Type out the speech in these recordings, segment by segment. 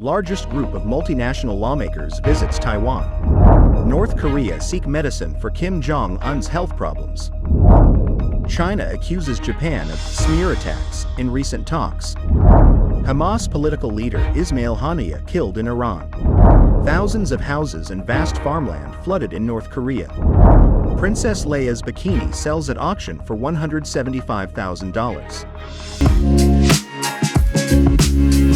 largest group of multinational lawmakers visits Taiwan. North Korea seek medicine for Kim Jong-un's health problems. China accuses Japan of smear attacks in recent talks. Hamas political leader Ismail Haniyeh killed in Iran. Thousands of houses and vast farmland flooded in North Korea. Princess Leia's bikini sells at auction for $175,000.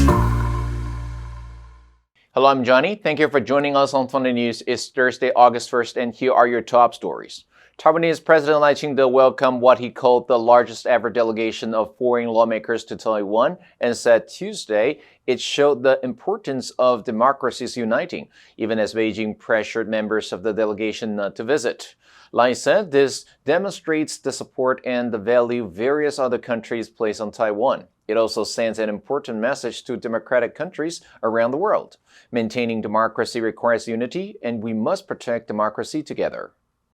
Hello, I'm Johnny. Thank you for joining us on Funday News. It's Thursday, August 1st, and here are your top stories. Taiwanese President Leia welcomed what he called the largest ever delegation of foreign lawmakers to Taiwan and said Tuesday it showed the importance of democracies uniting, even as Beijing pressured members of the delegation not to visit. Leia said this demonstrates the support and the value various other countries place on Taiwan. It also sends an important message to democratic countries around the world. Maintaining democracy requires unity, and we must protect democracy together.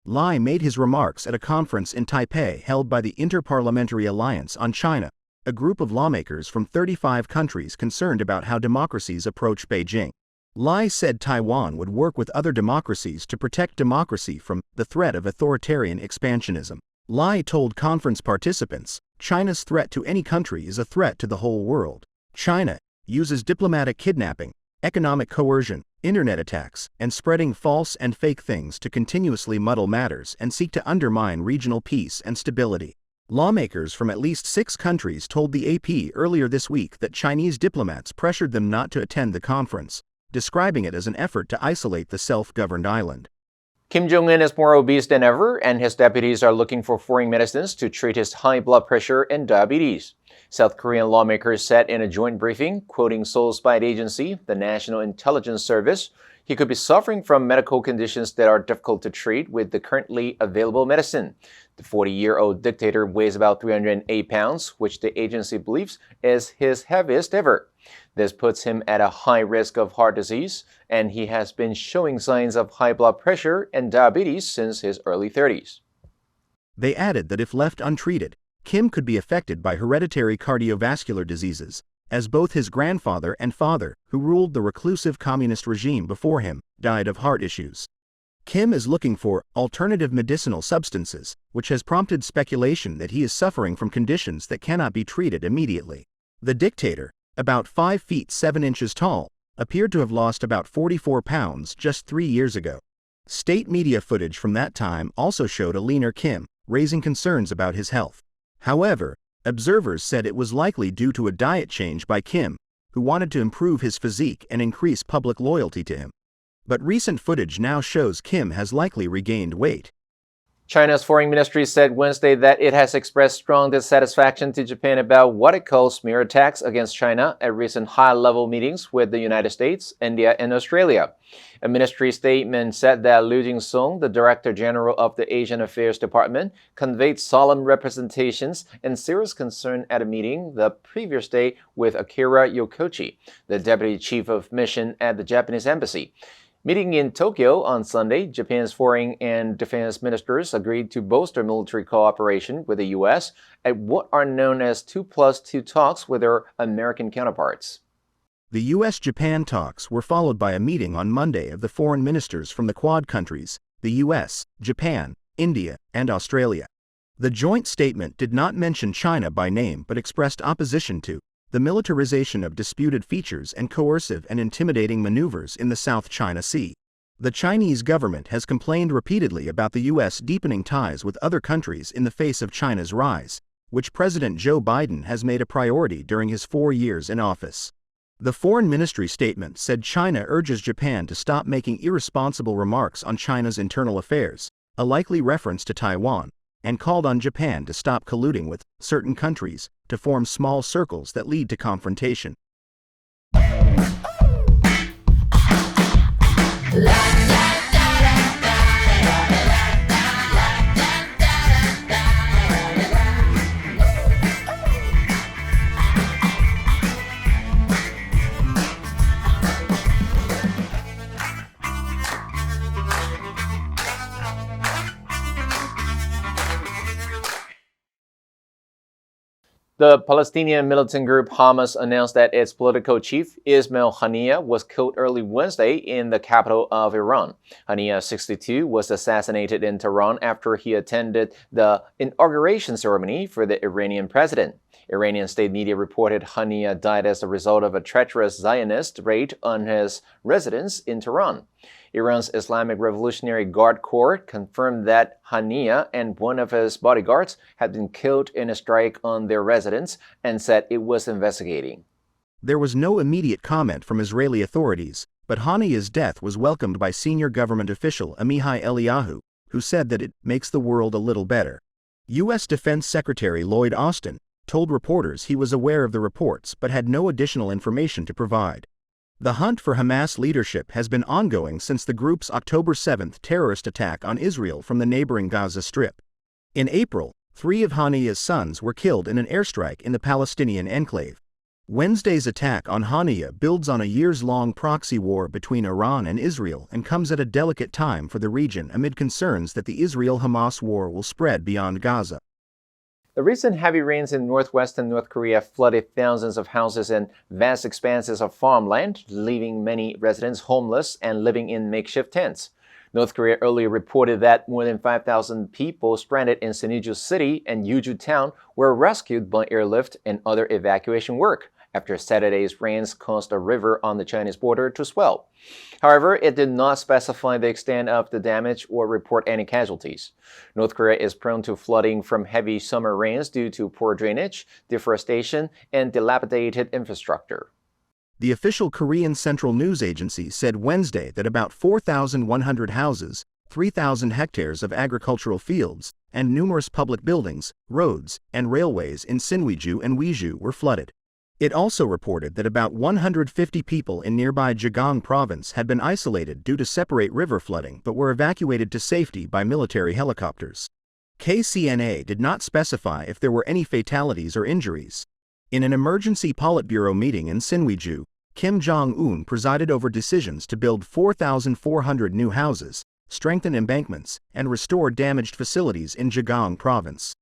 Leia made his remarks at a conference in Taipei held by the Interparliamentary Alliance on China, a group of lawmakers from 35 countries concerned about how democracies approach Beijing. Leia said Taiwan would work with other democracies to protect democracy from the threat of authoritarian expansionism. Leia told conference participants, China's threat to any country is a threat to the whole world. China uses diplomatic kidnapping, economic coercion, internet attacks, and spreading false and fake things to continuously muddle matters and seek to undermine regional peace and stability. Lawmakers from at least 6 countries told the AP earlier this week that Chinese diplomats pressured them not to attend the conference, describing it as an effort to isolate the self-governed island. Kim Jong-un is more obese than ever, and his deputies are looking for foreign medicines to treat his high blood pressure and diabetes. South Korean lawmakers said in a joint briefing, quoting Seoul spy agency, the National Intelligence Service, he could be suffering from medical conditions that are difficult to treat with the currently available medicine. The 40-year-old dictator weighs about 308 pounds, which the agency believes is his heaviest ever. This puts him at a high risk of heart disease, and he has been showing signs of high blood pressure and diabetes since his early 30s. They added that if left untreated, Kim could be affected by hereditary cardiovascular diseases, as both his grandfather and father, who ruled the reclusive communist regime before him, died of heart issues. Kim is looking for alternative medicinal substances, which has prompted speculation that he is suffering from conditions that cannot be treated immediately. The dictator, about 5 feet 7 inches tall, appeared to have lost about 44 pounds just 3 years ago. State media footage from that time also showed a leaner Kim, raising concerns about his health. However, observers said it was likely due to a diet change by Kim, who wanted to improve his physique and increase public loyalty to him. But recent footage now shows Kim has likely regained weight. China's foreign ministry said Wednesday that it has expressed strong dissatisfaction to Japan about what it calls smear attacks against China at recent high-level meetings with the United States, India, and Australia. A ministry statement said that Liu Jing-sung, the Director General of the Asian Affairs Department, conveyed solemn representations and serious concern at a meeting the previous day with Akira Yokochi, the Deputy Chief of Mission at the Japanese Embassy. Meeting in Tokyo on Sunday, Japan's foreign and defense ministers agreed to bolster military cooperation with the U.S. at what are known as 2+2 talks with their American counterparts. The U.S.-Japan talks were followed by a meeting on Monday of the foreign ministers from the Quad countries, the U.S., Japan, India, and Australia. The joint statement did not mention China by name but expressed opposition to the militarization of disputed features and coercive and intimidating maneuvers in the South China Sea. The Chinese government has complained repeatedly about the U.S. deepening ties with other countries in the face of China's rise, which President Joe Biden has made a priority during his 4 years in office. The Foreign Ministry statement said China urges Japan to stop making irresponsible remarks on China's internal affairs, a likely reference to Taiwan, and called on Japan to stop colluding with certain countries to form small circles that lead to confrontation. The Palestinian militant group Hamas announced that its political chief, Ismail Haniyeh, was killed early Wednesday in the capital of Iran. Haniyeh, 62, was assassinated in Tehran after he attended the inauguration ceremony for the Iranian president. Iranian state media reported Haniyeh died as a result of a treacherous Zionist raid on his residence in Tehran. Iran's Islamic Revolutionary Guard Corps confirmed that Haniyeh and one of his bodyguards had been killed in a strike on their residence and said it was investigating. There was no immediate comment from Israeli authorities, but Haniyeh's death was welcomed by senior government official Amichai Eliyahu, who said that it makes the world a little better. U.S. Defense Secretary Lloyd Austin told reporters he was aware of the reports but had no additional information to provide. The hunt for Hamas leadership has been ongoing since the group's October 7 terrorist attack on Israel from the neighboring Gaza Strip. In April, 3 of Haniyeh's sons were killed in an airstrike in the Palestinian enclave. Wednesday's attack on Haniyeh builds on a years-long proxy war between Iran and Israel and comes at a delicate time for the region amid concerns that the Israel-Hamas war will spread beyond Gaza. The recent heavy rains in northwestern North Korea flooded thousands of houses and vast expanses of farmland, leaving many residents homeless and living in makeshift tents. North Korea earlier reported that more than 5,000 people stranded in Sinŭiju City and Yuju Town were rescued by airlift and other evacuation work after Saturday's rains caused a river on the Chinese border to swell. However, it did not specify the extent of the damage or report any casualties. North Korea is prone to flooding from heavy summer rains due to poor drainage, deforestation, and dilapidated infrastructure. The official Korean Central News Agency said Wednesday that about 4,100 houses, 3,000 hectares of agricultural fields, and numerous public buildings, roads, and railways in Sinŭiju and Uiju were flooded. It also reported that about 150 people in nearby Jogong province had been isolated due to separate river flooding but were evacuated to safety by military helicopters. KCNA did not specify if there were any fatalities or injuries. In an emergency Politburo meeting in Sinŭiju, Kim Jong-un presided over decisions to build 4,400 new houses, strengthen embankments, and restore damaged facilities in Jogong province.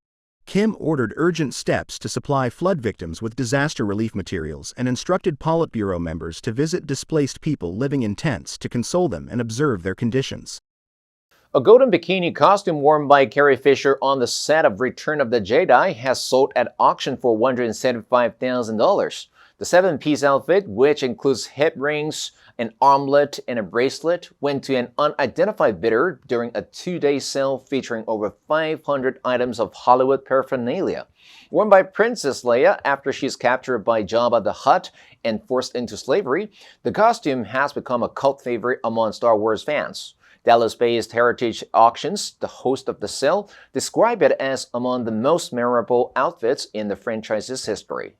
Kim ordered urgent steps to supply flood victims with disaster relief materials and instructed Politburo members to visit displaced people living in tents to console them and observe their conditions. A golden bikini costume worn by Carrie Fisher on the set of Return of the Jedi has sold at auction for $175,000. The 7-piece outfit, which includes hip rings, an armlet, and a bracelet, went to an unidentified bidder during a 2-day sale featuring over 500 items of Hollywood paraphernalia. Worn by Princess Leia after she's captured by Jabba the Hutt and forced into slavery, the costume has become a cult favorite among Star Wars fans. Dallas-based Heritage Auctions, the host of the sale, described it as among the most memorable outfits in the franchise's history.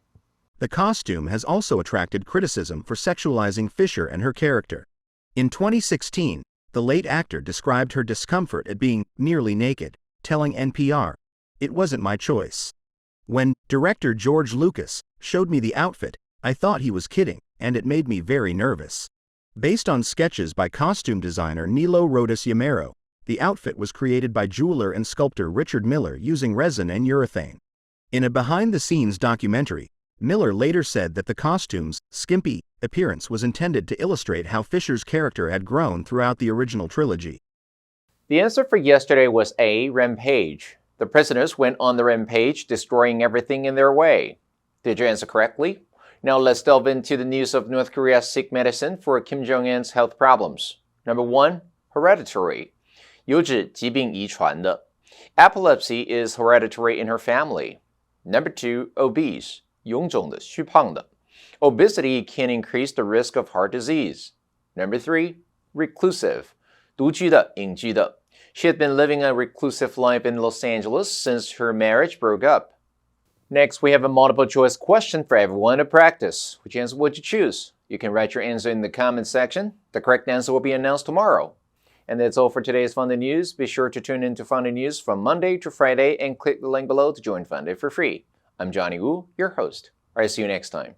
The costume has also attracted criticism for sexualizing Fisher and her character. In 2016, the late actor described her discomfort at being nearly naked, telling NPR, "It wasn't my choice. When director George Lucas showed me the outfit, I thought he was kidding, and it made me very nervous." Based on sketches by costume designer Nilo Rodas Yamero, the outfit was created by jeweler and sculptor Richard Miller using resin and urethane. In a behind-the-scenes documentary, Miller later said that the costume's skimpy appearance was intended to illustrate how Fisher's character had grown throughout the original trilogy. The answer for yesterday was A, rampage. The prisoners went on the rampage, destroying everything in their way. Did you answer correctly? Now let's delve into the news of North Korea seek medicine for Kim Jong-un's health problems. Number 1, hereditary. 有指疾病遗传的. Epilepsy is hereditary in her family. Number 2, obese. 臃肿的,虚胖的. Obesity can increase the risk of heart disease. Number 3, reclusive. 独居的,隐居的. She had been living a reclusive life in Los Angeles since her marriage broke up. Next, we have a multiple choice question for everyone to practice. Which answer would you choose? You can write your answer in the comment section. The correct answer will be announced tomorrow. And that's all for today's Funday News. Be sure to tune in to Funday News from Monday to Friday and click the link below to join Funday for free. I'm Johnny Wu, your host. All right, see you next time.